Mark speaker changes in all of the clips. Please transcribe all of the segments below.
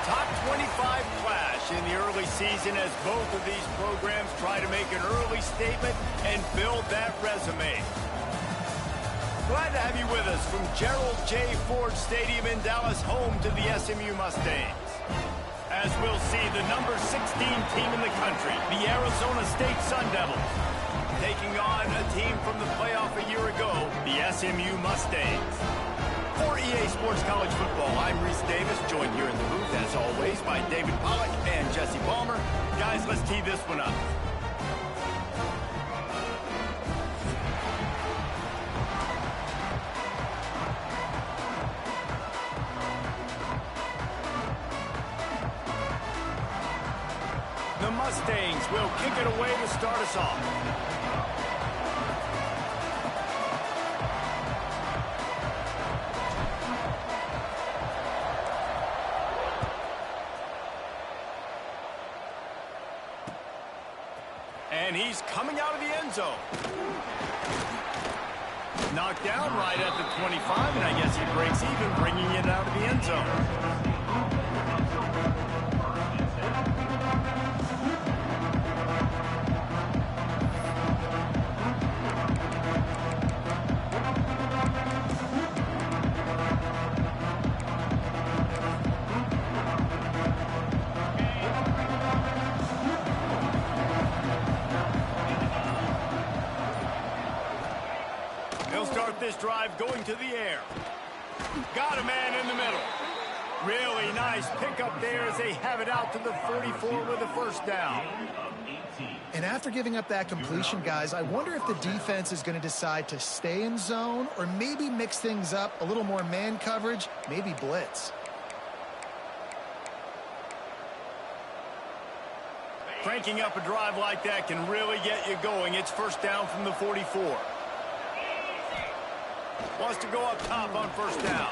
Speaker 1: top 25 clash in the early season as both of these programs try to make an early statement and build that resume. Glad to have you with us from Gerald J. Ford Stadium in Dallas, home to the SMU Mustangs. As we'll see the number 16 team in the country, the Arizona State Sun Devils, taking on a team from the playoff a year ago, the SMU Mustangs. For EA Sports College Football, I'm Reese Davis, joined here in the booth, as always, by David Pollack and Jesse Palmer. Guys, let's tee this one up. The Mustangs will kick it away to start us off. And he's coming out of the end zone. Knocked down right at the 25, and I guess he breaks even, bringing it out of the end zone. This drive going to the air. Got a man in the middle. Really nice pickup there as they have it out to the 44 with a first down.
Speaker 2: And after giving up that completion, guys, I wonder if the defense is going to decide to stay in zone or maybe mix things up, a little more man coverage, maybe blitz.
Speaker 1: Cranking up a drive like that can really get you going. It's first down from the 44. Wants to go up top on first down.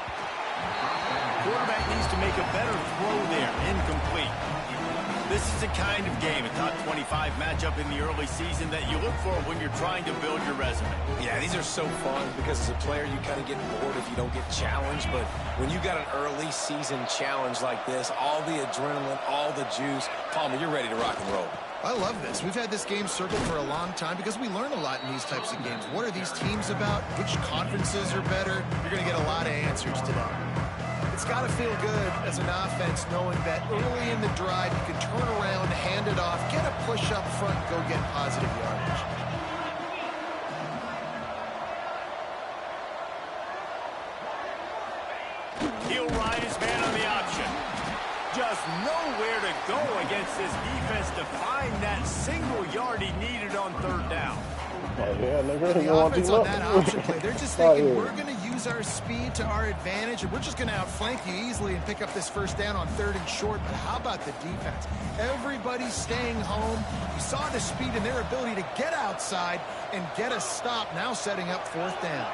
Speaker 1: Quarterback needs to make a better throw there. Incomplete. This is the kind of game, a top 25 matchup in the early season that you look for when you're trying to build your resume.
Speaker 3: Yeah, these are so fun because as a player you kind of get bored if you don't get challenged. But when you got an early season challenge like this, all the adrenaline, all the juice, Palmer, you're ready to rock and roll.
Speaker 2: I love this. We've had this game circled for a long time because we learn a lot in these types of games. What are these teams about? Which conferences are better? You're going to get a lot of answers today. It's got to feel good as an offense knowing that early in the drive you can turn around, hand it off, get a push up front, go get positive yardage.
Speaker 1: He'll ride his man on the option. Just nowhere to go against this defense to find that single yard he needed on third down.
Speaker 2: The offense on that option play, they're just thinking we're going to use our speed to our advantage and we're just going to outflank you easily and pick up this first down on third and short. But how about the defense? Everybody's staying home. You saw the speed and their ability to get outside and get a stop, now setting up fourth down.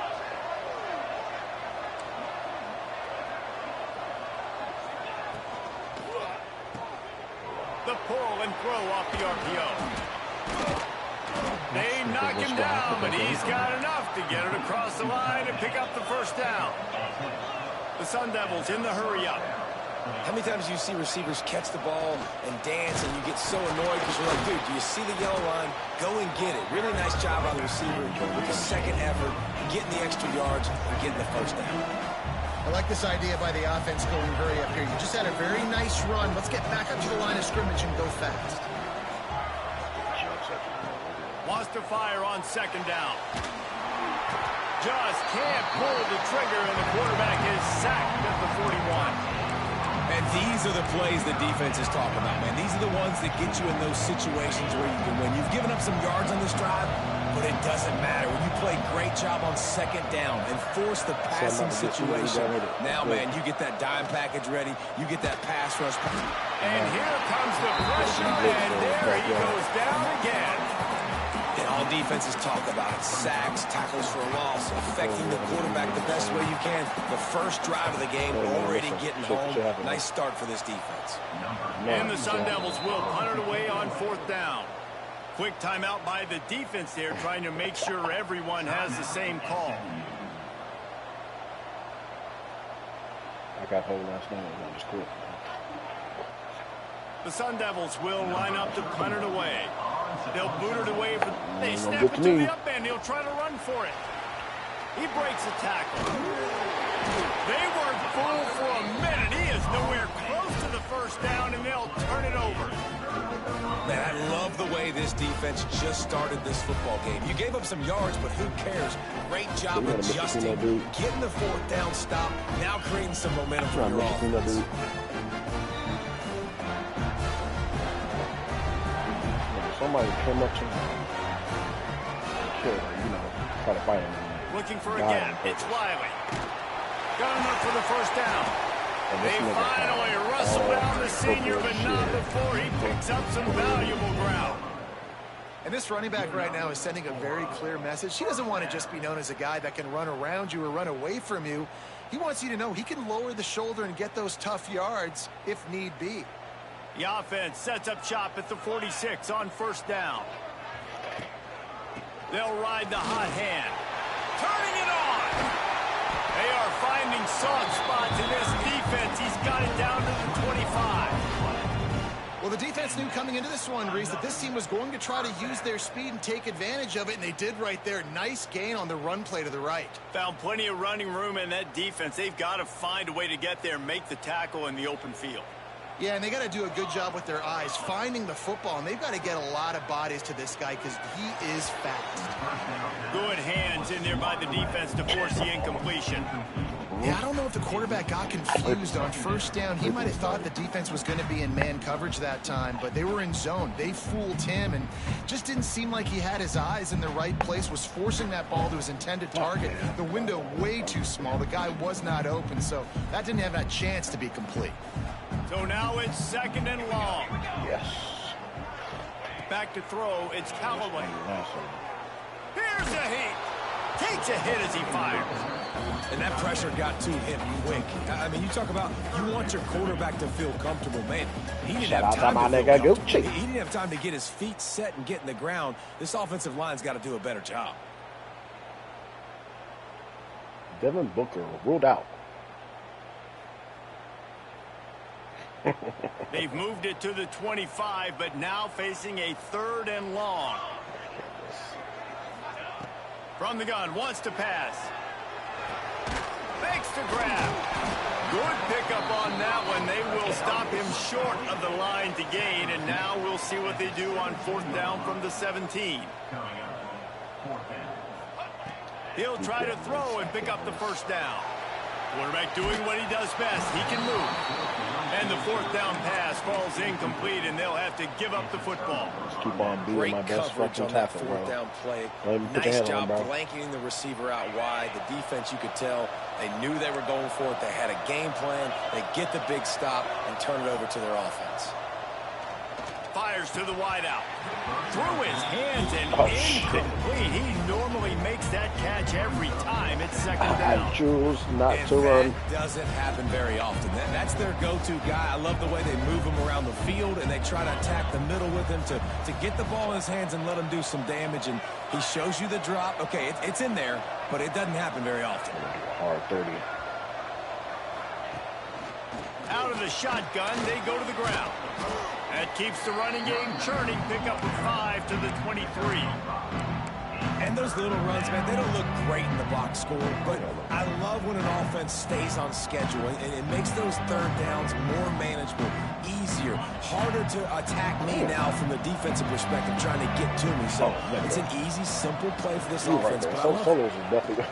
Speaker 1: The pull and throw off the RPO. They knock him down, but he's got enough to get it across the line and pick up the first down. The Sun Devils in the hurry-up.
Speaker 3: How many times do you see receivers catch the ball and dance and you get so annoyed because you're like, dude, do you see the yellow line? Go and get it. Really nice job by the receiver with the second effort, getting the extra yards and getting the first down.
Speaker 2: I like this idea by the offense going hurry up here. You just had a very nice run. Let's get back up to the line of scrimmage and go fast.
Speaker 1: Wants to fire on second down. Just can't pull the trigger, and the quarterback is sacked at the 41.
Speaker 3: And these are the plays the defense is talking about, man. These are the ones that get you in those situations where you can win. You've given up some yards on this drive, but it doesn't matter. When you play a great job on second down and force the passing situation, now, man, you get that dime package ready. You get that pass rush.
Speaker 1: And here comes the pressure, and there he goes down again.
Speaker 3: And all defenses talk about it. Sacks, tackles for a loss, affecting the quarterback the best way you can. The first drive of the game, already getting home. Nice start for this defense.
Speaker 1: And the Sun Devils will punt it away on fourth down. Quick timeout by the defense there, trying to make sure everyone has the same call.
Speaker 4: I got hold last night. I just quit.
Speaker 1: The Sun Devils will line up to punt it away. They'll boot it away. They snap it to the up end. He'll try to run for it. He breaks a tackle. They weren't fooled for a minute. He is nowhere close to the first down, and they'll turn it over.
Speaker 3: Man, I love the way this defense just started this football game. You gave up some yards, but who cares? Great job adjusting, getting the fourth down stop, now creating some momentum for your offense.
Speaker 4: Somebody came up to me. Try to fight him.
Speaker 1: Looking for a gap. It's Wiley. Got him up for the first down. They finally wrestle down the senior, but not before he picks up some valuable ground.
Speaker 2: And this running back right now is sending a very clear message. He doesn't want to just be known as a guy that can run around you or run away from you. He wants you to know he can lower the shoulder and get those tough yards if need be.
Speaker 1: The offense sets up shop at the 46 on first down. They'll ride the hot hand. Turning it on. They are finding soft spots in this defense. He's got it down to the 25.
Speaker 2: Well, the defense knew coming into this one, Reese, that this team was going to try to use their speed and take advantage of it, and they did right there. Nice gain on the run play to the right.
Speaker 1: Found plenty of running room in that defense. They've got to find a way to get there and make the tackle in the open field.
Speaker 2: Yeah, and they got to do a good job with their eyes, finding the football, and they've got to get a lot of bodies to this guy because he is fast.
Speaker 1: Good hands in there by the defense to force the incompletion.
Speaker 2: Yeah, I don't know if the quarterback got confused on first down. He might have thought the defense was going to be in man coverage that time, but they were in zone. They fooled him and just didn't seem like he had his eyes in the right place, was forcing that ball to his intended target. The window way too small. The guy was not open, so that didn't have that chance to be complete.
Speaker 1: So now it's second and long.
Speaker 4: Yes.
Speaker 1: Back to throw, it's Callaway. Here's a hit. Takes a hit as he fires.
Speaker 3: And that pressure got to him quick. I mean, you talk about you want your quarterback to feel comfortable, man. He didn't have time to feel comfortable. He didn't have time to get his feet set and get in the ground. This offensive line's got to do a better job.
Speaker 4: Devin Booker ruled out.
Speaker 1: They've moved it to the 25, but now facing a third and long. From the gun, wants to pass. Makes the grab. Good pickup on that one. They will stop him short of the line to gain, and now we'll see what they do on fourth down from the 17. He'll try to throw and pick up the first down. Quarterback doing what he does best. He can move. And the fourth down pass falls incomplete, and they'll have to give up the football.
Speaker 4: Just keep on being
Speaker 3: Great
Speaker 4: my best
Speaker 3: coverage on that fourth down play. Nice job blanketing the receiver out wide. The defense, you could tell, they knew they were going for it. They had a game plan. They get the big stop and turn it over to their offense. Fires to the wideout. Through his hands and incomplete. He normally makes that catch every time. It's second down.
Speaker 4: I choose not to run.
Speaker 3: That doesn't happen very often. That's their go-to guy. I love the way they move him around the field, and they try to attack the middle with him to get the ball in his hands and let him do some damage. And he shows you the drop. Okay, it's in there, but it doesn't happen very often.
Speaker 4: Hard 30.
Speaker 1: Out of the shotgun, they go to the ground. That keeps the running game churning. Pick up a 5 to the 23.
Speaker 3: And those little runs, man, they don't look great in the box score, but I love when an offense stays on schedule, and it makes those third downs more manageable, easier, harder to attack me now from the defensive perspective, trying to get to me. So it's an easy, simple play for this offense. But
Speaker 4: Solos is definitely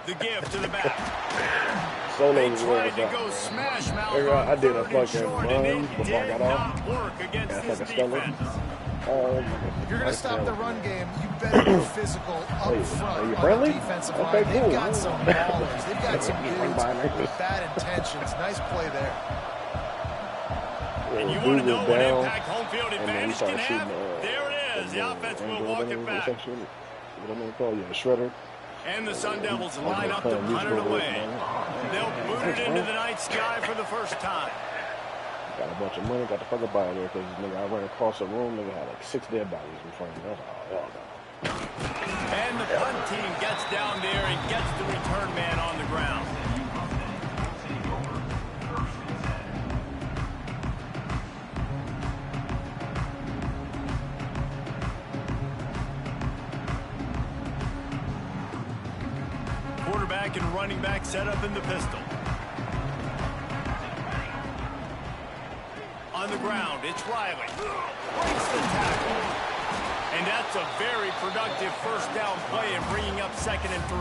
Speaker 1: the give to the back.
Speaker 4: Solos is
Speaker 1: tried to go smash mouth.
Speaker 4: I did a fucking run before I got off.
Speaker 1: Work against this defense.
Speaker 2: If you're going to stop the run game, you better go physical up front on the defensive line. They've got some ballers. They've got some dudes with bad intentions. Nice play there.
Speaker 1: And you want to know what impact home field advantage can have? There it is. The offense will walk it back.
Speaker 4: Shredder.
Speaker 1: And the Sun Devils line up to punt it away. They'll boot it into the night sky for the first time.
Speaker 4: Got a bunch of money, got the fuck up out of there because nigga, I ran across the room, nigga had like 6 dead bodies in front of me. I was like, oh, hell no.
Speaker 1: And the punt team gets down there and gets the return man on the ground. quarterback and running back set up in the pistol. On the ground, it's Riley. Breaks the tackle. And that's a very productive first down play and bringing up 2nd and 3.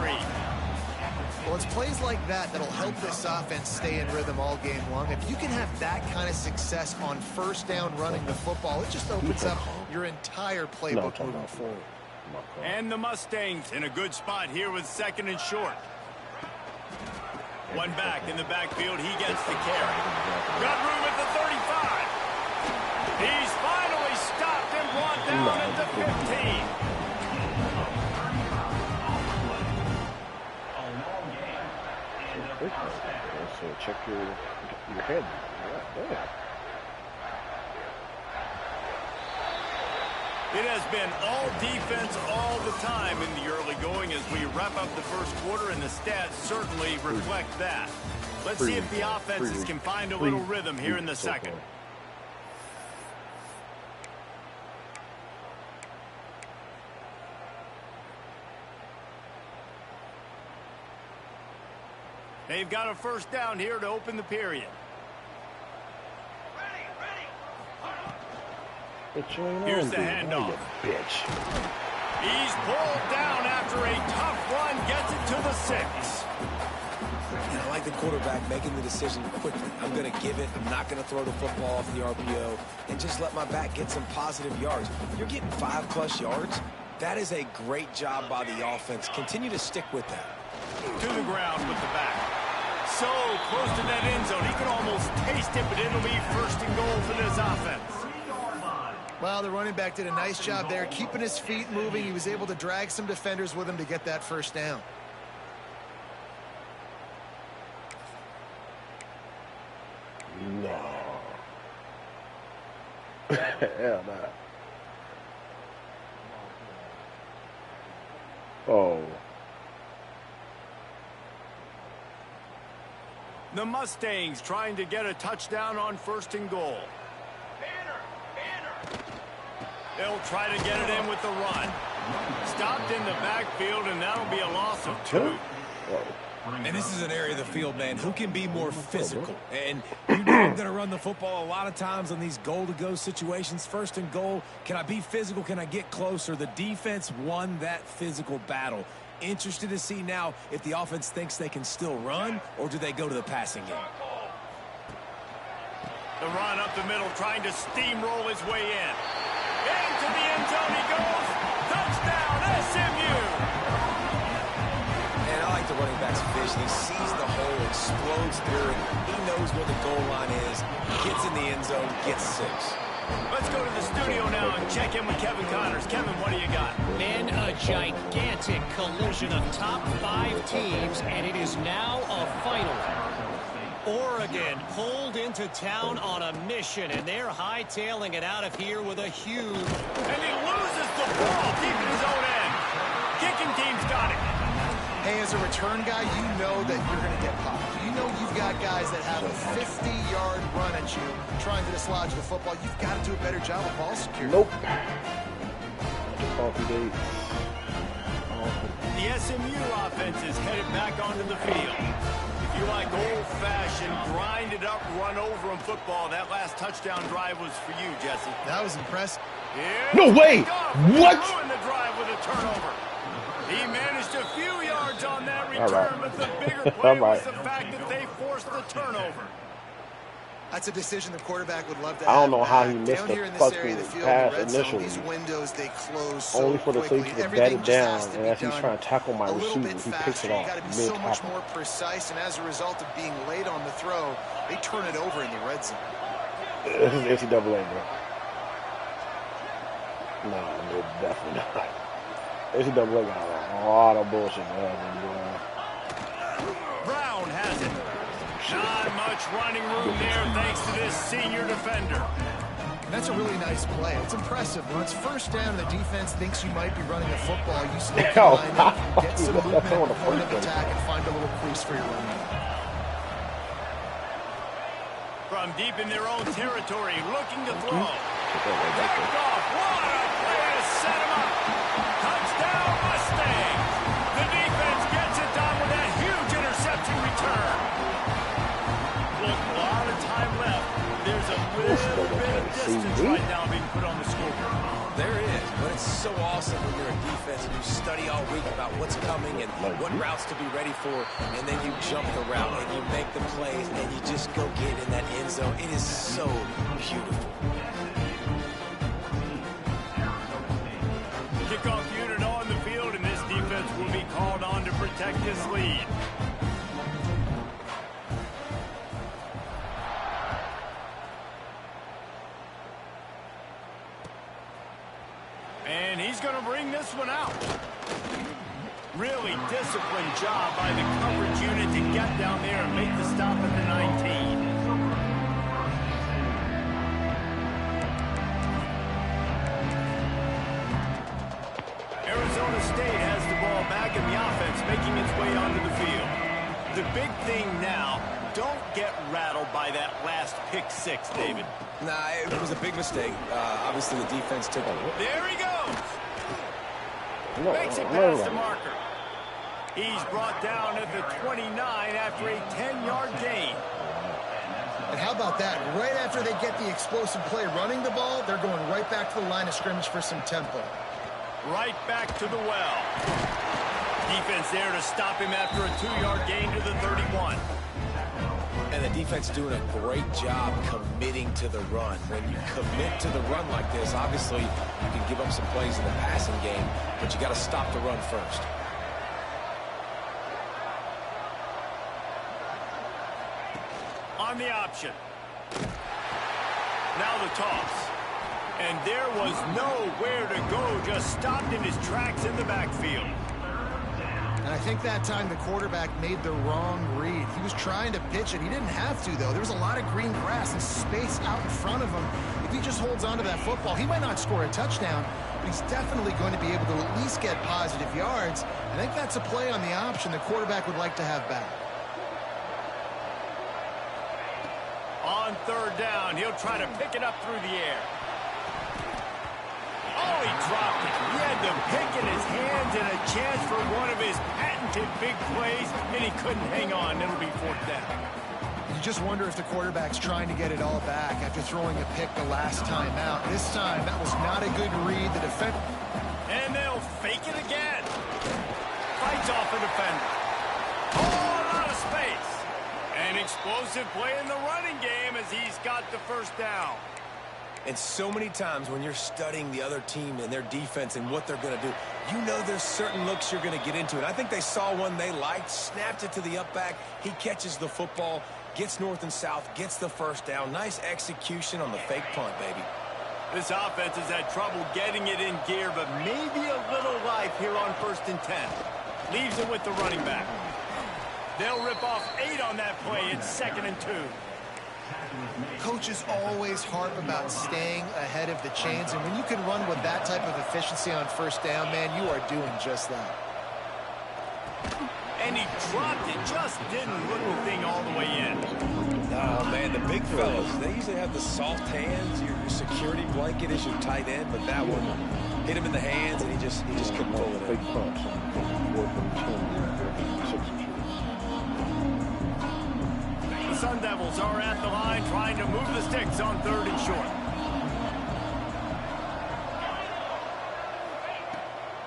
Speaker 2: Well, it's plays like that that'll help this offense stay in rhythm all game long. If you can have that kind of success on first down running the football, it just opens up your entire playbook moving forward.
Speaker 1: And the Mustangs in a good spot here with 2nd and short. One back in the backfield. He gets the carry. Got room at the 35. He's finally stopped and brought down at the 15.
Speaker 4: So check your head. Yeah.
Speaker 1: It has been all defense all the time in the early going as we wrap up the first quarter, and the stats certainly reflect that. Let's see if the offenses can find a little rhythm here in the second. They've got a first down here to open the period. Here's the handoff.
Speaker 4: Bitch.
Speaker 1: He's pulled down after a tough run, gets it to the 6.
Speaker 3: I like the quarterback making the decision quickly. I'm going to give it. I'm not going to throw the football off the RPO and just let my back get some positive yards. You're getting 5+ yards. That is a great job by the offense. Continue to stick with that.
Speaker 1: To the ground with the back. So close to that end zone. He can almost taste it, but it'll be 1st and goal for this offense.
Speaker 2: Well, the running back did a nice job there, keeping his feet moving. He was able to drag some defenders with him to get that first down.
Speaker 4: No. Hell no. Oh.
Speaker 1: The Mustangs trying to get a touchdown on 1st and goal. They'll try to get it in with the run. Stopped in the backfield, and that'll be a loss of 2.
Speaker 3: And this is an area of the field, man, who can be more physical. And you know I'm going to run the football a lot of times on these goal-to-go situations. 1st and goal, can I be physical? Can I get closer? The defense won that physical battle. Interested to see now if the offense thinks they can still run, or do they go to the passing game?
Speaker 1: The run up the middle, trying to steamroll his way in. Into the end zone he goes. Touchdown, SMU!
Speaker 3: And I like the running back's vision. He sees the hole, explodes through it. He knows where the goal line is. Gets in the end zone, gets 6.
Speaker 1: Let's go to the studio now and check in with Kevin Connors. Kevin, what do you got?
Speaker 5: Man, a gigantic collision of top 5 teams, and it is now a final. Oregon pulled into town on a mission, and they're hightailing it out of here with a huge...
Speaker 1: And he loses the ball deep in his own end. Kicking team's got it.
Speaker 2: Hey, as a return guy, you know that you're going to get popped. You know you've got guys that have a 50-yard run at you trying to dislodge the football. You've got to do a better job of ball security.
Speaker 4: Nope.
Speaker 1: The SMU offense is headed back onto the field. If you like old-fashioned, grind-it-up, run-over-'em football, that last touchdown drive was for you, Jesse.
Speaker 2: That was impressive.
Speaker 4: No way! What?
Speaker 1: Ruined the drive with a turnover. He managed a few yards on that return, but the bigger play was the fact that they forced the turnover.
Speaker 2: That's a decision the quarterback would love to
Speaker 4: I
Speaker 2: have.
Speaker 4: don't know how he missed
Speaker 2: down
Speaker 4: the
Speaker 2: here in this area
Speaker 4: fucking
Speaker 2: of the field,
Speaker 4: pass
Speaker 2: the red zone,
Speaker 4: initially.
Speaker 2: these windows, they close so
Speaker 4: Only for the
Speaker 2: quickly.
Speaker 4: safety to bat
Speaker 2: Everything
Speaker 4: it
Speaker 2: just
Speaker 4: down,
Speaker 2: has to
Speaker 4: and
Speaker 2: be
Speaker 4: as he's
Speaker 2: done
Speaker 4: trying to tackle my
Speaker 2: a little
Speaker 4: receiver,
Speaker 2: bit
Speaker 4: he
Speaker 2: faster.
Speaker 4: picks it off
Speaker 2: You got to be so much
Speaker 4: mid-tackle.
Speaker 2: more precise, and as a result of being late on the throw, they turn it over in the red zone.
Speaker 4: This is NCAA, bro. No, definitely not. NCAA got a lot of bullshit to happen, bro.
Speaker 1: Brown has it. Not much running room there thanks to this senior defender.
Speaker 2: And that's a really nice play. It's impressive. When it's first down and the defense thinks you might be running a football, you still can line up, get some movement at the point of attack, and find a little crease for your running.
Speaker 1: From deep in their own territory, looking to throw. Backed off. What a play to set him up. Touchdown, Mustangs. The defense gets it done with that huge
Speaker 3: But it's so awesome when you're a defense and you study all week about what's coming and what routes to be ready for, and then you jump the route and you make the plays and you just go get in that end zone. It is so beautiful.
Speaker 1: Kickoff unit on the field, and this defense will be called on to protect this lead. And he's going to bring this one out. Really disciplined job by the coverage unit to get down there and make the stop at the 19. Arizona State has the ball back in the offense, making its way onto the field. The big thing now, don't get rattled by that last pick six, David.
Speaker 3: Nah, it was a big mistake. Obviously, the defense took it.
Speaker 1: There he goes. Makes it past the marker. He's brought down at the 29 after a 10-yard gain.
Speaker 2: And how about that? Right after they get the explosive play running the ball, they're going right back to the line of scrimmage for some tempo.
Speaker 1: Right back to the well. Defense there to stop him after a 2-yard gain to the 31.
Speaker 3: And the defense doing a great job committing to the run. When you commit to the run like this, obviously you can give up some plays in the passing game, but you got to stop the run first.
Speaker 1: On the option. Now the toss. And there was nowhere to go, just stopped in his tracks in the backfield.
Speaker 2: And I think that time the quarterback made the wrong read. He was trying to pitch it. He didn't have to, though. There was a lot of green grass and space out in front of him. If he just holds on to that football, he might not score a touchdown, but he's definitely going to be able to at least get positive yards. I think that's a play on the option the quarterback would like to have back.
Speaker 1: On third down, he'll try to pick it up through the air. Oh, he dropped it. He had the pick in his hands and a chance for one of his patented big plays, and he couldn't hang on. It'll be fourth down.
Speaker 2: You just wonder if the quarterback's trying to get it all back after throwing a pick the last time out. This time, that was not a good read. The defense...
Speaker 1: And they'll fake it again. Fights off a defender. Oh, out of space. An explosive play in the running game as he's got the first down.
Speaker 3: And so many times when you're studying the other team and their defense and what they're going to do, you know there's certain looks you're going to get into. And I think they saw one they liked, snapped it to the up back. He catches the football, gets north and south, gets the first down. Nice execution on the fake punt, baby.
Speaker 1: This offense has had trouble getting it in gear, but maybe a little life here on 1st and 10. Leaves it with the running back. They'll rip off 8 on that play. It's 2nd and 2.
Speaker 2: Coaches always harp about staying ahead of the chains, and when you can run with that type of efficiency on 1st down, man, you are doing just that.
Speaker 1: And he dropped it, just didn't look the thing all the way in.
Speaker 3: Oh, man, the big fellas, they usually have the soft hands. Your security blanket is your tight end, but that one hit him in the hands, and he just couldn't pull it in.
Speaker 1: The Sun Devils are at the line trying to move the sticks on 3rd and short.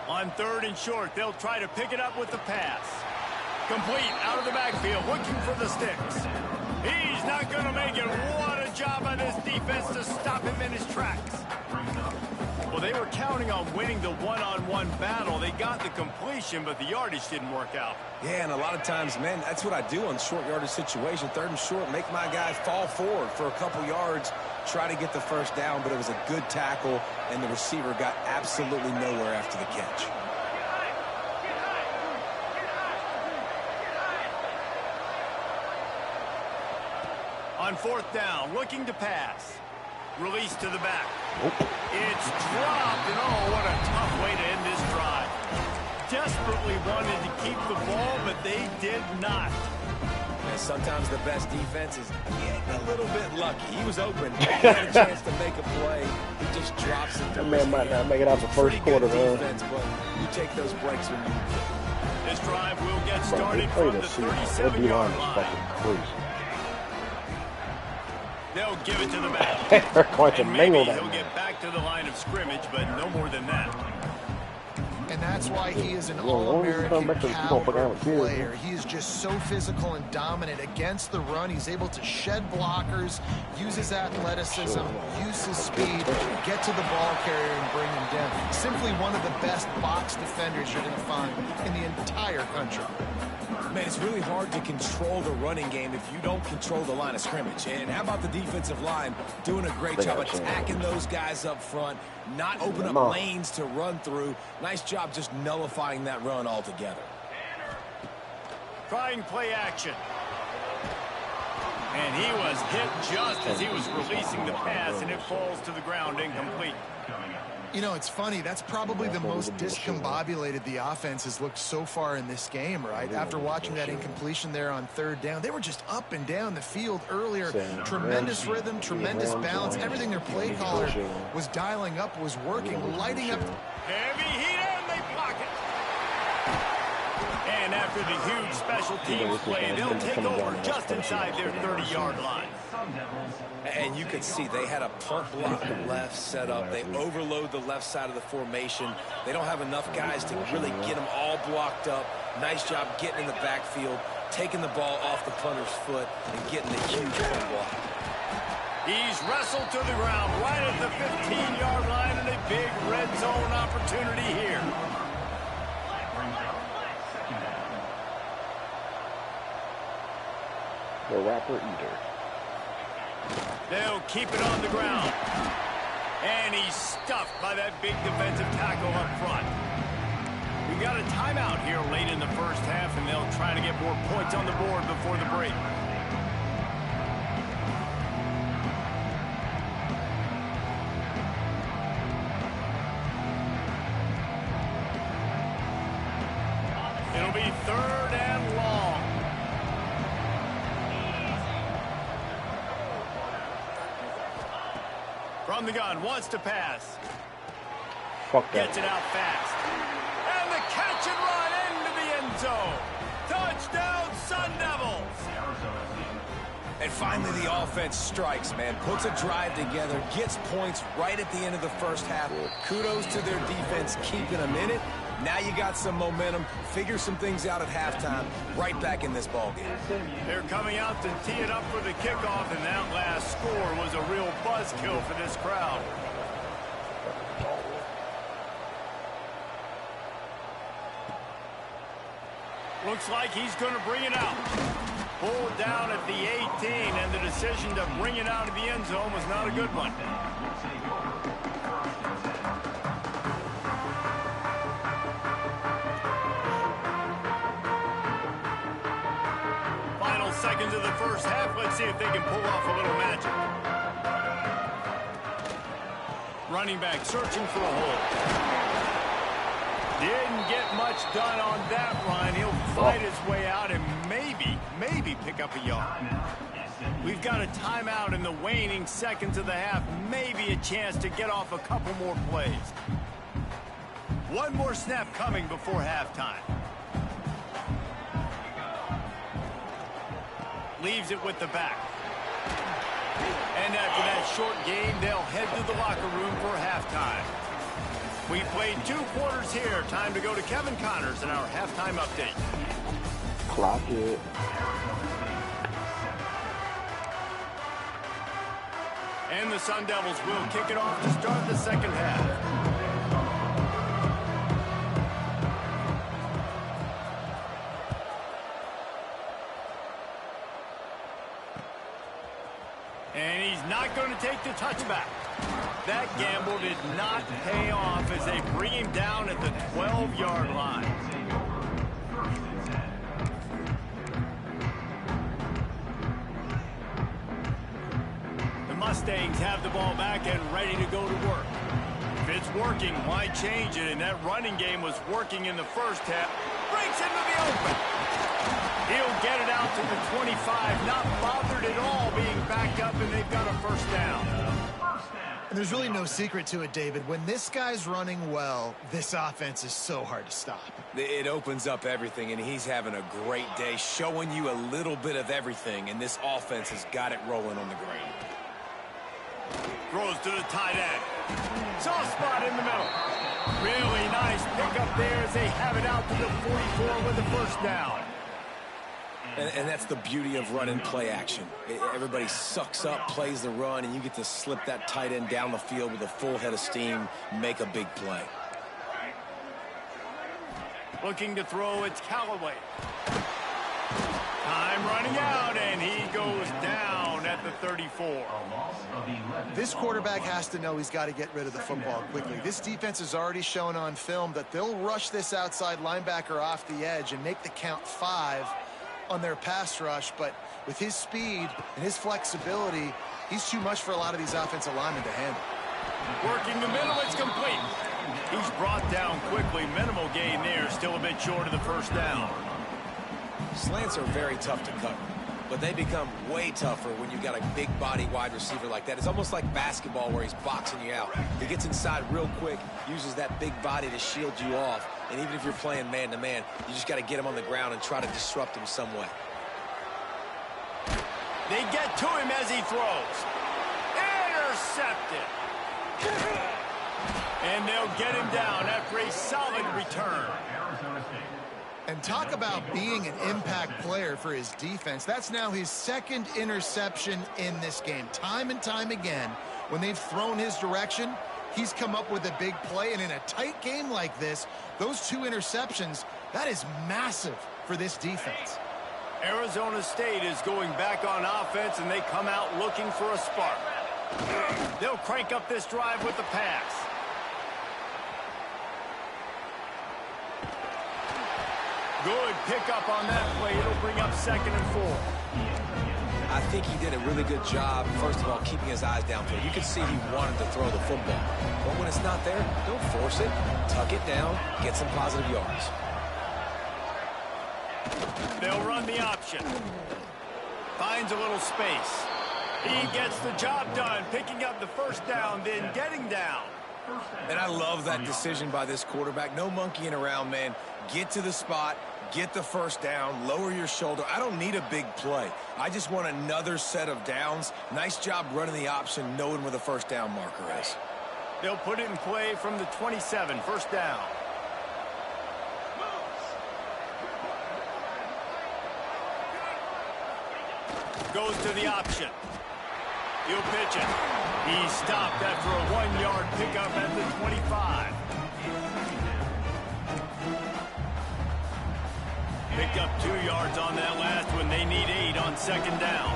Speaker 1: On 3rd and short, they'll try to pick it up with the pass. Complete out of the backfield, looking for the sticks. He's not going to make it. What a job by this defense to stop him in his tracks. Well, they were counting on winning the one-on-one battle. They got the completion, but the yardage didn't work out.
Speaker 3: Yeah, and a lot of times, man, that's what I do on short yardage situation. 3rd and short, make my guy fall forward for a couple yards, try to get the first down, but it was a good tackle, and the receiver got absolutely nowhere after the catch.
Speaker 1: On 4th down, looking to pass. Release to the back. It's dropped, and oh, what a tough way to end this drive. Desperately wanted to keep the ball, but they did not.
Speaker 3: And sometimes the best defense is getting a little bit lucky. He was open. He had a chance to make a play. He just drops it.
Speaker 4: That man might not make it out the first quarter, man.
Speaker 3: Defense, but you take those breaks when you can.
Speaker 1: This drive will get started from the 37-yard line. They'll give it to the back.
Speaker 4: They're going to
Speaker 1: and maybe
Speaker 4: mangle that
Speaker 1: he'll
Speaker 4: man.
Speaker 1: get back to the line of scrimmage, but no more than that.
Speaker 2: And that's why he is an All-American caliber player. He is just so physical and dominant against the run. He's able to shed blockers, use his athleticism, use his speed, get to the ball carrier and bring him down. Simply one of the best box defenders you're going to find in the entire country.
Speaker 3: Man, it's really hard to control the running game if you don't control the line of scrimmage. And how about the defensive line doing a great job attacking those guys up front, not opening up lanes to run through. Nice job just nullifying that run altogether.
Speaker 1: Trying play action. And he was hit just as he was releasing the pass, and it falls to the ground incomplete.
Speaker 2: You know, it's funny. That's probably the most discombobulated the offense has looked so far in this game, right? After watching that incompletion there on third down, they were just up and down the field earlier. Tremendous rhythm, tremendous balance. Everything their play caller was dialing up was working, lighting up.
Speaker 1: Heavy heat, and they block it. And after the huge special teams play, they'll take over just inside their 30-yard line.
Speaker 3: And you can see they had a punt block left set up. They overload the left side of the formation. They don't have enough guys to really get them all blocked up. Nice job getting in the backfield, taking the ball off the punter's foot, and getting the huge punt block.
Speaker 1: He's wrestled to the ground right at the 15-yard line, and a big red zone opportunity here.
Speaker 4: The rapper eater.
Speaker 1: They'll keep it on the ground. And he's stuffed by that big defensive tackle up front. We got a timeout here late in the first half, and they'll try to get more points on the board before the break. It'll be third and long. From the gun, wants to pass.
Speaker 4: Fuck that.
Speaker 1: Gets it out fast. And the catch and run into the end zone. Touchdown, Sun Devils.
Speaker 3: And finally the offense strikes, man. Puts a drive together, gets points right at the end of the first half. Kudos to their defense keeping them in it. Now you got some momentum. Figure some things out at halftime. Right back in this ballgame.
Speaker 1: They're coming out to tee it up for the kickoff, and that last score was a real buzzkill for this crowd. Looks like he's going to bring it out. Pulled down at the 18, and the decision to bring it out of the end zone was not a good one. Final seconds of the first half. Let's see if they can pull off a little magic. Running back searching for a hole. Didn't get much done on that run. He'll fight his way out and maybe pick up a yard. We've got a timeout in the waning seconds of the half. Maybe a chance to get off a couple more plays. One more snap coming before halftime. Leaves it with the back. And after that short game, they'll head to the locker room for halftime. We played 2 quarters here. Time to go to Kevin Connors in our halftime update.
Speaker 4: Clock it.
Speaker 1: And the Sun Devils will kick it off to start the second half. And he's not going to take the touchback. That gamble did not pay off as they bring him down at the 12-yard line. The Mustangs have the ball back and ready to go to work. If it's working, why change it? And that running game was working in the first half. Breaks into the open. He'll get it out to the 25, not bothered at all being backed up, and they've got a first down.
Speaker 2: And there's really no secret to it, David. When this guy's running well, this offense is so hard to stop.
Speaker 3: It opens up everything, and he's having a great day, showing you a little bit of everything, and this offense has got it rolling on the ground.
Speaker 1: Throws to the tight end. Soft spot in the middle. Really nice pickup there as they have it out to the 44 with the first down.
Speaker 3: And that's the beauty of run and play action. Everybody sucks up, plays the run, and you get to slip that tight end down the field with a full head of steam, make a big play.
Speaker 1: Looking to throw, it's Callaway. Time running out, and he goes down at the 34.
Speaker 2: This quarterback has to know he's got to get rid of the football quickly. This defense has already shown on film that they'll rush this outside linebacker off the edge and make the count 5 on their pass rush, but with his speed and his flexibility, he's too much for a lot of these offensive linemen to handle.
Speaker 1: Working the middle, it's complete. He's brought down quickly. Minimal gain there, still a bit short of the first down.
Speaker 3: Slants are very tough to cover, but they become way tougher when you've got a big body wide receiver like that. It's almost like basketball where he's boxing you out. He gets inside real quick, uses that big body to shield you off, and even if you're playing man-to-man, you just got to get him on the ground and try to disrupt him some way.
Speaker 1: They get to him as he throws. Intercepted. And they'll get him down after a solid return.
Speaker 2: And talk about being an impact player for his defense. That's now his second interception in this game. Time and time again, when they've thrown his direction, he's come up with a big play. And in a tight game like this, those 2 interceptions, that is massive for this defense.
Speaker 1: Arizona State is going back on offense, and they come out looking for a spark. They'll crank up this drive with the pass. Good pickup on that play. It'll bring up 2nd and 4.
Speaker 3: I think he did a really good job, first of all, keeping his eyes downfield. You could see he wanted to throw the football. But when it's not there, don't force it. Tuck it down, get some positive yards.
Speaker 1: They'll run the option. Finds a little space. He gets the job done, picking up the first down, then getting down.
Speaker 3: And I love that decision by this quarterback. No monkeying around, man. Get to the spot, get the first down, lower your shoulder. I don't need a big play. I just want another set of downs. Nice job running the option, knowing where the first down marker is.
Speaker 1: They'll put it in play from the 27, first down. Goes to the option. He'll pitch it. He stopped after a 1-yard pickup at the 25. Picked up 2 yards on that last one. They need 8 on 2nd down.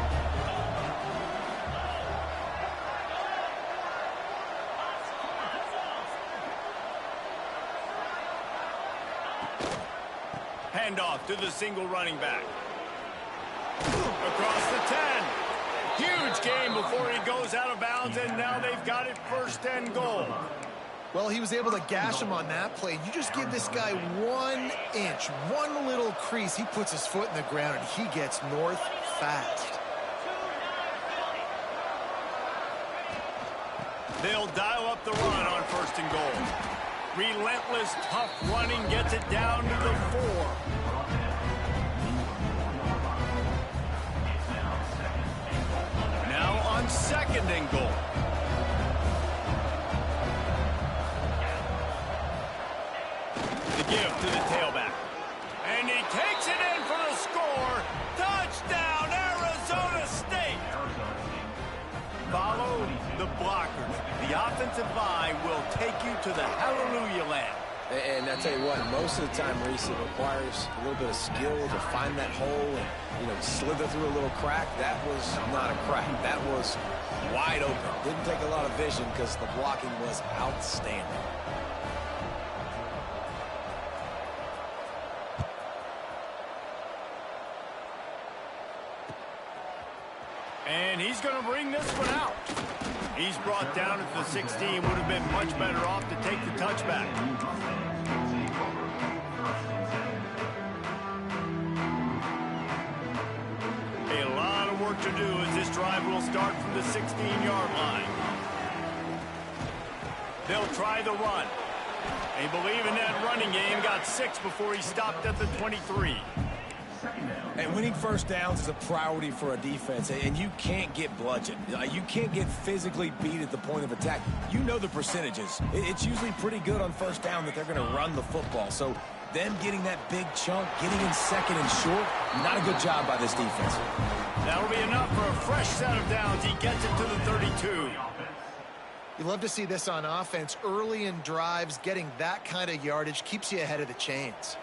Speaker 1: Handoff to the single running back. Across the 10. Huge gain before he goes out of bounds, and now they've got it 1st and goal.
Speaker 2: Well, he was able to gash him on that play. You just give this guy 1 inch, one little crease. He puts his foot in the ground, and he gets north fast.
Speaker 1: They'll dial up the run on 1st and goal. Relentless, tough running gets it down to the 4. Now on 2nd and goal. The give to the tailback. And he takes it in for the score. Touchdown, Arizona State. Follow the blockers. The offensive line will take you to the hallelujah land.
Speaker 3: And I tell you what, most of the time, Reese, it requires a little bit of skill to find that hole and, slither through a little crack. That was not a crack. That was wide open. Didn't take a lot of vision because the blocking was outstanding.
Speaker 1: And he's going to bring this one out. He's brought down at the 16. Would have been much better off to take the touchback. A lot of work to do as this drive will start from the 16-yard line. They'll try the run. They believe in that running game. Got 6 before he stopped at the 23.
Speaker 3: And winning first downs is a priority for a defense, and you can't get bludgeoned. You can't get physically beat at the point of attack. You know the percentages. It's usually pretty good on first down that they're going to run the football. So them getting that big chunk, getting in second and short, not a good job by this defense.
Speaker 1: That'll be enough for a fresh set of downs. He gets it to the 32.
Speaker 2: You love to see this on offense. Early in drives, getting that kind of yardage keeps you ahead of the chains.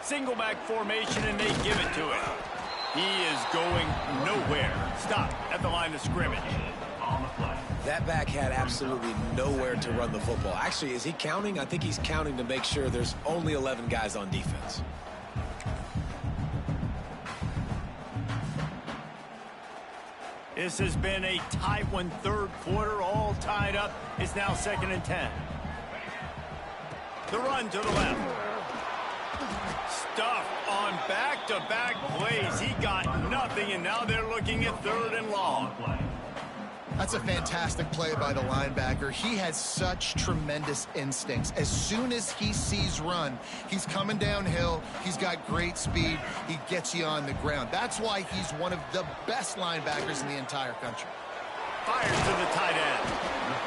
Speaker 1: Single back formation, and they give it to him. He is going nowhere. Stop at the line of scrimmage.
Speaker 3: That back had absolutely nowhere to run the football. Actually, is he counting? I think he's counting to make sure there's only 11 guys on defense.
Speaker 1: This has been a tight one, third quarter, all tied up. It's now 2nd and 10. The run to the left. Stuff on back-to-back plays. He got nothing, and now they're looking at 3rd and long.
Speaker 2: That's a fantastic play by the linebacker. He has such tremendous instincts. As soon as he sees run, he's coming downhill. He's got great speed. He gets you on the ground. That's why he's one of the best linebackers in the entire country.
Speaker 1: Fires to the tight end.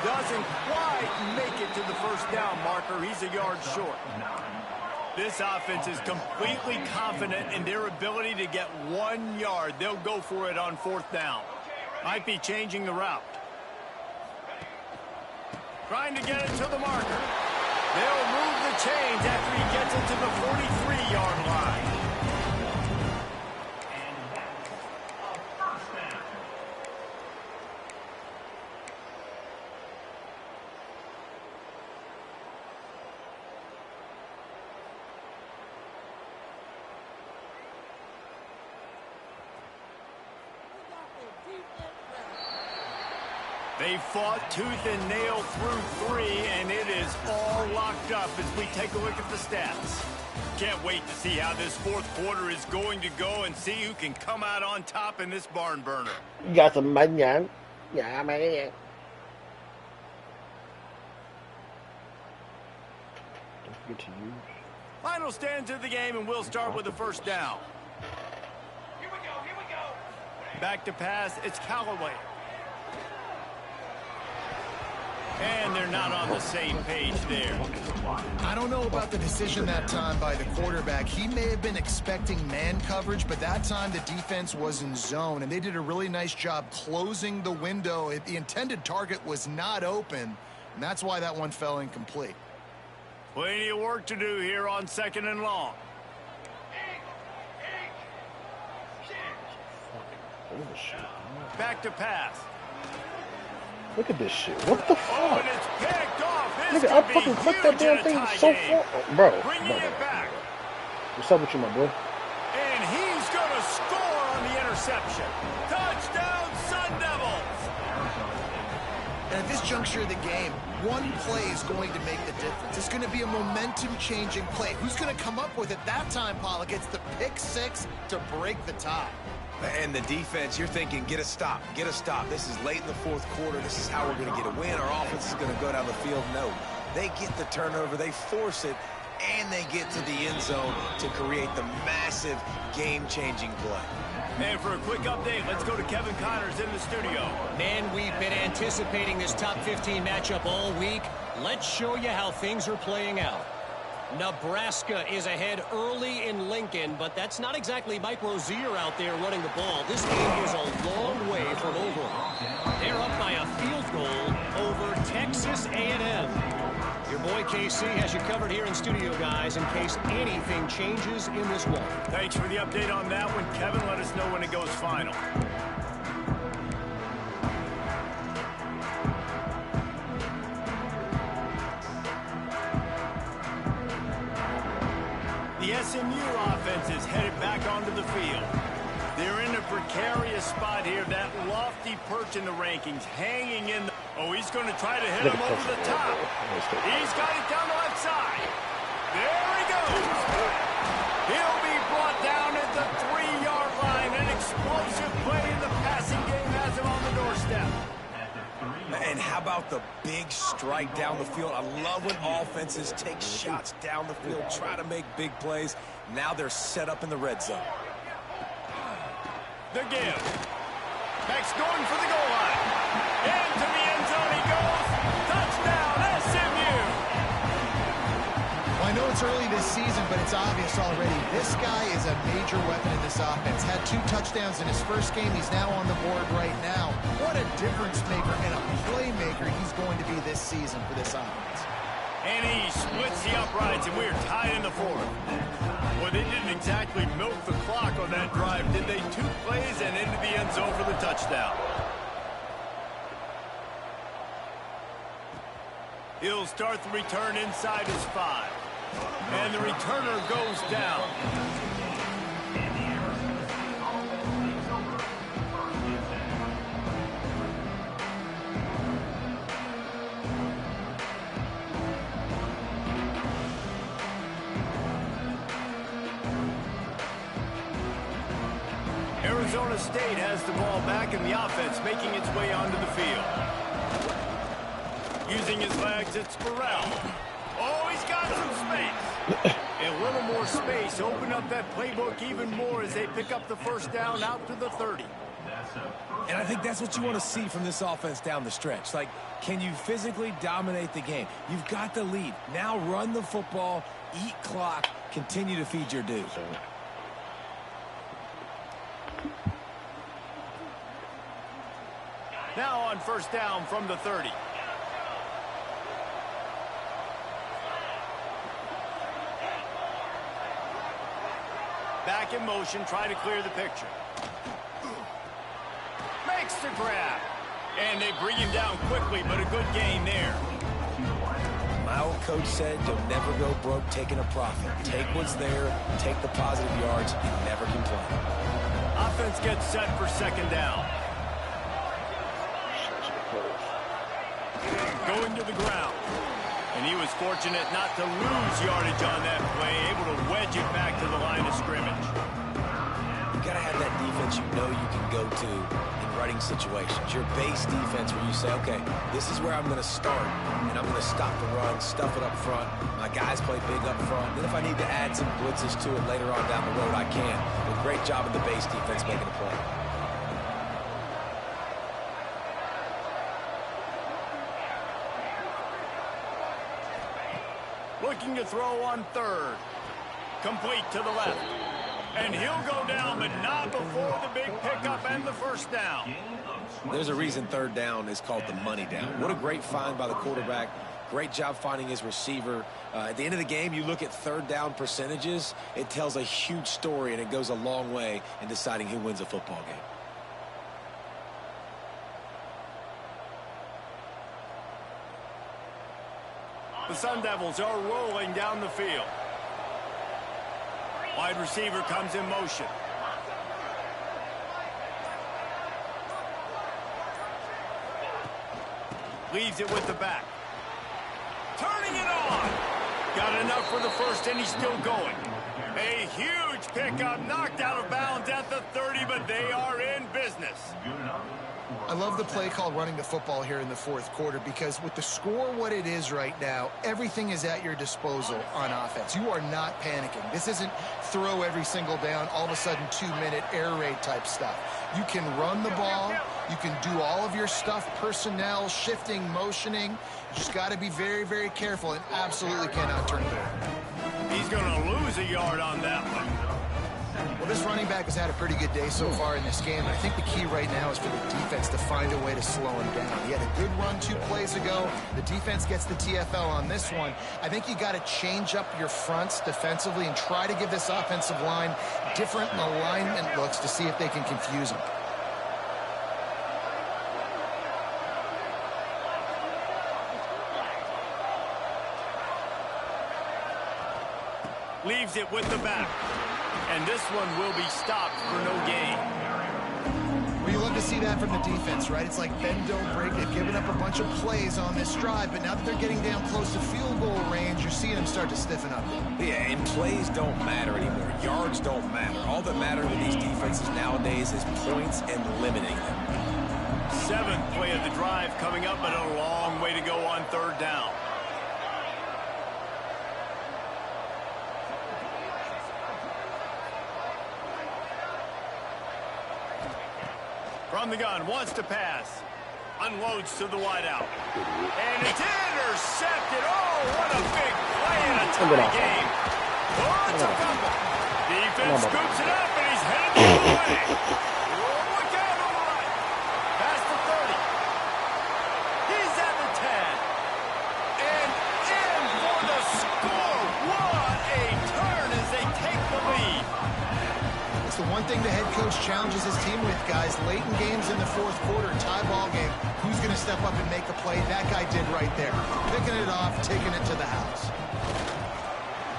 Speaker 1: Doesn't quite make it to the first down marker. He's a yard short. This offense is completely confident in their ability to get 1 yard. They'll go for it on 4th down. Might be changing the route. Trying to get it to the marker. They'll move the chains after he gets it to the 43-yard line. They fought tooth and nail through 3, and it is all locked up as we take a look at the stats. Can't wait to see how this 4th quarter is going to go and see who can come out on top in this barn burner.
Speaker 4: You got some money, man. Yeah, man. Don't forget to use.
Speaker 1: Final stands of the game, and we'll start with the first down.
Speaker 6: Here we go.
Speaker 1: Back to pass, it's Callaway. And they're not on the same page there.
Speaker 2: I don't know about the decision that time by the quarterback. He may have been expecting man coverage, but that time the defense was in zone, and they did a really nice job closing the window. The intended target was not open, and that's why that one fell incomplete.
Speaker 1: Plenty of work to do here on 2nd and long. Back to pass.
Speaker 4: Look at this shit. What the
Speaker 1: Oh,
Speaker 4: fuck?
Speaker 1: and it's picked off. This
Speaker 4: Nigga, I
Speaker 1: could be
Speaker 4: fucking clicked that
Speaker 1: huge in
Speaker 4: damn
Speaker 1: a
Speaker 4: thing
Speaker 1: tie
Speaker 4: so
Speaker 1: game.
Speaker 4: far. Bro.
Speaker 1: Bringing it back.
Speaker 4: What's up with you, my boy?
Speaker 1: And he's going to score on the interception. Touchdown, Sun Devils.
Speaker 2: And at this juncture of the game, one play is going to make the difference. It's going to be a momentum-changing play. Who's going to come up with it that time, Pollock? It's the pick 6 to break the tie.
Speaker 3: And the defense, you're thinking, get a stop, get a stop. This is late in the 4th quarter. This is how we're going to get a win. Our offense is going to go down the field. No, they get the turnover, they force it, and they get to the end zone to create the massive game-changing play.
Speaker 1: And for a quick update, let's go to Kevin Connors in the studio.
Speaker 5: Man, we've been anticipating this top 15 matchup all week. Let's show you how things are playing out. Nebraska is ahead early in Lincoln, but that's not exactly Mike Rozier out there running the ball. This game is a long way from over. They're up by a field goal over Texas A&M. Your boy KC has you covered here in studio, guys, in case anything changes in this one.
Speaker 1: Thanks for the update on that one, Kevin. Let us know when it goes final. The SMU offense is headed back onto the field. They're in a precarious spot here. That lofty perch in the rankings, hanging in the... Oh, he's going to try to hit him over the top. He's got it down the left side. There he goes. He'll be brought down at the 3-yard line. An explosive play in the passing game has him on the doorstep.
Speaker 3: And how about the big strike down the field? I love when offenses take shots down the field, try to make big plays. Now they're set up in the red zone.
Speaker 1: The give. Max going for the goal line. Into the end zone he goes. Touchdown, SMU.
Speaker 2: Well, I know it's early this season, but it's obvious already. This guy is a major weapon in this offense. Had 2 touchdowns in his first game. He's now on the board right now. What a difference maker and a playmaker he's going to be this season for this offense.
Speaker 1: And he splits the uprights, and we're tied in the 4th. Well, they didn't exactly milk the clock on that drive, did they? 2 plays and into the end zone for the touchdown. He'll start the return inside his 5. And the returner goes down. Arizona State has the ball back in the offense, making its way onto the field. Using his legs, it's Burrell. Oh, he's got some space. A little more space. Open up that playbook even more as they pick up the first down out to the 30.
Speaker 3: And I think that's what you want to see from this offense down the stretch. Like, can you physically dominate the game? You've got the lead. Now run the football, eat clock, continue to feed your dudes.
Speaker 1: Now on first down from the 30. Back in motion, try to clear the picture. Makes the grab. And they bring him down quickly, but a good gain there.
Speaker 3: My old coach said you'll never go broke taking a profit. Take what's there, take the positive yards, and never complain.
Speaker 1: Offense gets set for second down. Going to the ground. And he was fortunate not to lose yardage on that play, able to wedge it back to the line of scrimmage.
Speaker 3: You got to have that defense you know you can go to in running situations. Your base defense where you say, okay, this is where I'm going to start, and I'm going to stop the run, stuff it up front. My guys play big up front. Then if I need to add some blitzes to it later on down the road, I can. But great job in the base defense making a play.
Speaker 1: Looking to throw on third. Complete to the left. And he'll go down, but not before the big pickup and the first down.
Speaker 3: There's a reason third down is called the money down. What a great find by the quarterback. Great job finding his receiver. At the end of the game, you look at third down percentages. It tells a huge story, and it goes a long way in deciding who wins a football game.
Speaker 1: The Sun Devils are rolling down the field. Wide receiver comes in motion. Leaves it with the back. Turning it on. Got enough for the first, and he's still going. A huge pickup, knocked out of bounds at the 30, but they are in business.
Speaker 2: I love the play called running the football here in the 4th quarter because with the score what it is right now, everything is at your disposal on offense. You are not panicking. This isn't throw every single down, all of a sudden 2-minute air raid type stuff. You can run the ball. You can do all of your stuff, personnel, shifting, motioning. You just got to be very, very careful and absolutely cannot turn it over.
Speaker 1: He's going to lose a yard on that one.
Speaker 2: Well, this running back has had a pretty good day so far in this game, and I think the key right now is for the defense to find a way to slow him down. He had a good run 2 plays ago. The defense gets the TFL on this one. I think you got to change up your fronts defensively and try to give this offensive line different alignment looks to see if they can confuse him.
Speaker 1: Leaves it with the back. And this one will be stopped for no gain.
Speaker 2: Well, you love to see that from the defense, right? It's like bend, don't break. They've given up a bunch of plays on this drive, but now that they're getting down close to field goal range, you're seeing them start to stiffen up.
Speaker 3: Yeah, and plays don't matter anymore. Yards don't matter. All that matters with these defenses nowadays is points and limiting them.
Speaker 1: 7th play of the drive coming up, but a long way to go on 3rd down. From the gun, wants to pass. Unloads to the wideout. And it's intercepted. Oh, what a big play in a tie game. Oh, it's a fumble. Defense scoops it up, and he's headed the other way. Oh, look out on the right. Past the 30. He's at the 10. And in for the score. What a turn as they take the lead.
Speaker 2: It's the one thing the head coach challenges his team with, guys. Late in games in the 4th quarter, tie ball game, who's going to step up and make a play? That guy did right there. Picking it off, taking it to the house.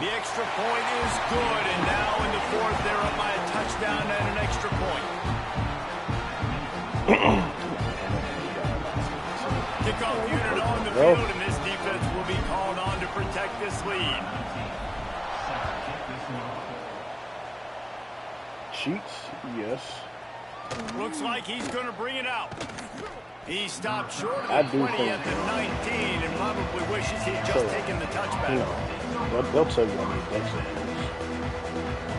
Speaker 1: The extra point is good, and now in the 4th, they're up by a touchdown and an extra point. Kickoff unit on the field, and this defense will be called on to protect this lead.
Speaker 4: Cheats, yes.
Speaker 1: Looks like he's going to bring it out. He stopped short of the 20 at the 19 and probably wishes he had just taken the touchback.
Speaker 4: They'll tell you how many bucks it is.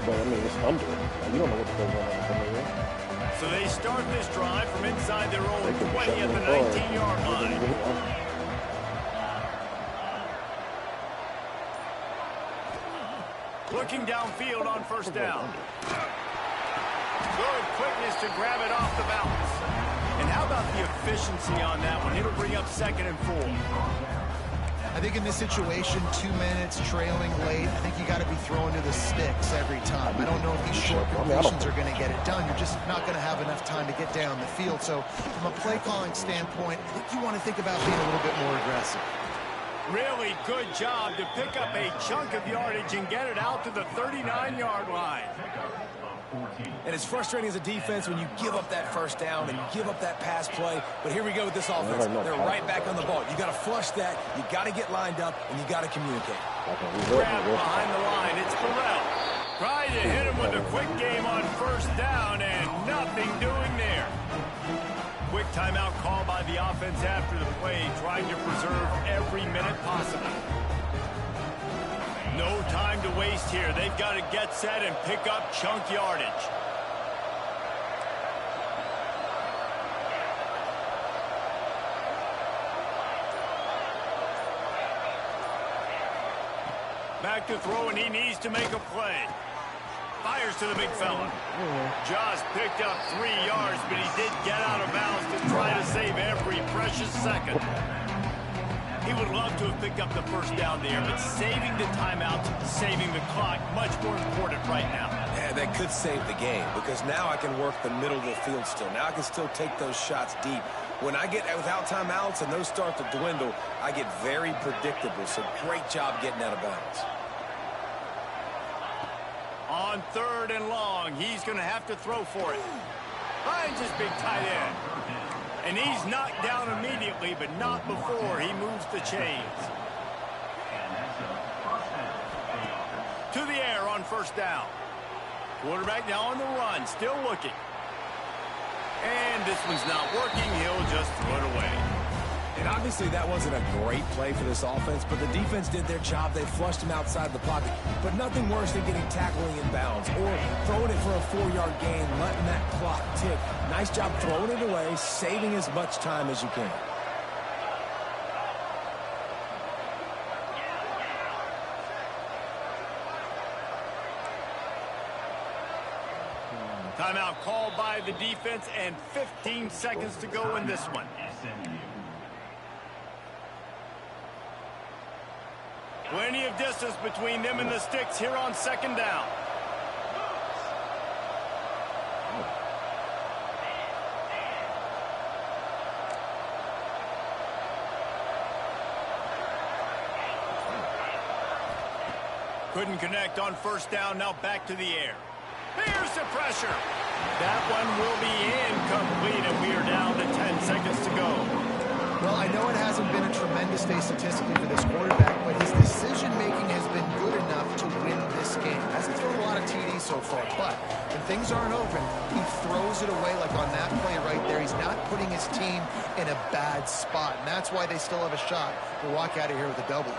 Speaker 4: But, I mean, it's under. You don't know what the hell's going on.
Speaker 1: So they start this drive from inside their own 20 at the 19-yard line. Looking downfield on 1st down. Good quickness to grab it off the bounce. And how about the efficiency on that one? It'll bring up 2nd and 4.
Speaker 2: I think in this situation, 2 minutes, trailing late, I think you got to be throwing to the sticks every time. I don't know if these short completions are going to get it done. You're just not going to have enough time to get down the field. So from a play calling standpoint, I think you want to think about being a little bit more aggressive.
Speaker 1: Really good job to pick up a chunk of yardage and get it out to the 39-yard line.
Speaker 3: And it's frustrating as a defense when you give up that 1st down and you give up that pass play. But here we go with this offense. They're right back on the ball. You got to flush that. You got to get lined up, and you got to communicate.
Speaker 1: Grab behind the line. It's Burrell. Trying to hit him with a quick game on 1st down, and nothing doing there. Quick timeout call by the offense after the play, trying to preserve every minute possible. No time to waste here. They've got to get set and pick up chunk yardage. Back to throw, and he needs to make a play. Fires to the big fella. Just picked up 3 yards, but he did get out of bounds to try to save every precious second. He would love to have picked up the 1st down there, but saving the timeouts, saving the clock, much more important right now.
Speaker 3: Yeah, that could save the game because now I can work the middle of the field still. Now I can still take those shots deep. When I get without timeouts and those start to dwindle, I get very predictable. So great job getting out of bounds.
Speaker 1: On 3rd and long, he's going to have to throw for it. Finds his big tight end. And he's knocked down immediately, but not before he moves the chains. To the air on 1st down. Quarterback now on the run, still looking. And this one's not working. He'll just throw it away.
Speaker 3: And obviously that wasn't a great play for this offense, but the defense did their job. They flushed him outside the pocket. But nothing worse than getting tackling in bounds or throwing it for a 4-yard gain, letting that clock tick. Nice job throwing it away, saving as much time as you can.
Speaker 1: Timeout called by the defense and 15 seconds to go in this one. Plenty of distance between them and the sticks here on 2nd down. Couldn't connect on 1st down, now back to the air. Here's the pressure. That one will be incomplete, and we are down to 10 seconds to go.
Speaker 2: Well, I know it hasn't been a tremendous day statistically for this quarterback, but his decision-making has been good enough to win this game. Hasn't thrown a lot of TDs so far, but when things aren't open, he throws it away like on that play right there. He's not putting his this team in a bad spot, and that's why they still have a shot to walk out of here with a W.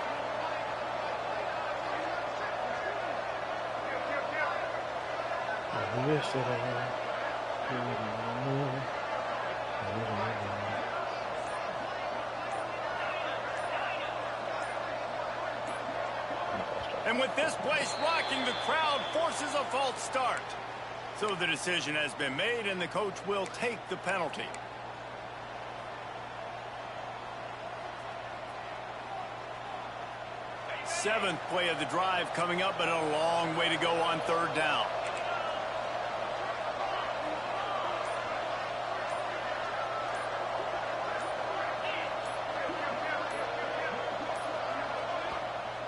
Speaker 1: And with this place rocking, the crowd forces a false start. So the decision has been made, and the coach will take the penalty. Seventh play of the drive coming up, but a long way to go on third down.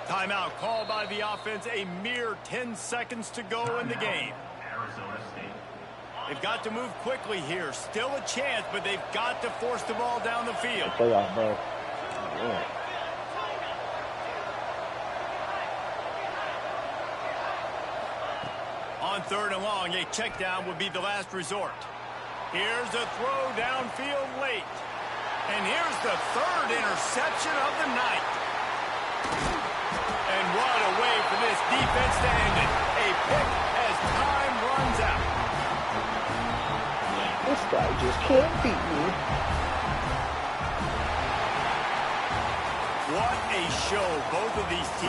Speaker 1: Timeout called by the offense. A mere 10 seconds to go in the game. They've got to move quickly here. Still a chance, but they've got to force the ball down the field.
Speaker 4: Playoff, bro. Yeah.
Speaker 1: On third and long, a check down would be the last resort. Here's a throw downfield late. And here's the third interception of the night. And what a way for this defense to end it. A pick as time runs out.
Speaker 4: This guy just can't beat me.
Speaker 1: What a show both of these teams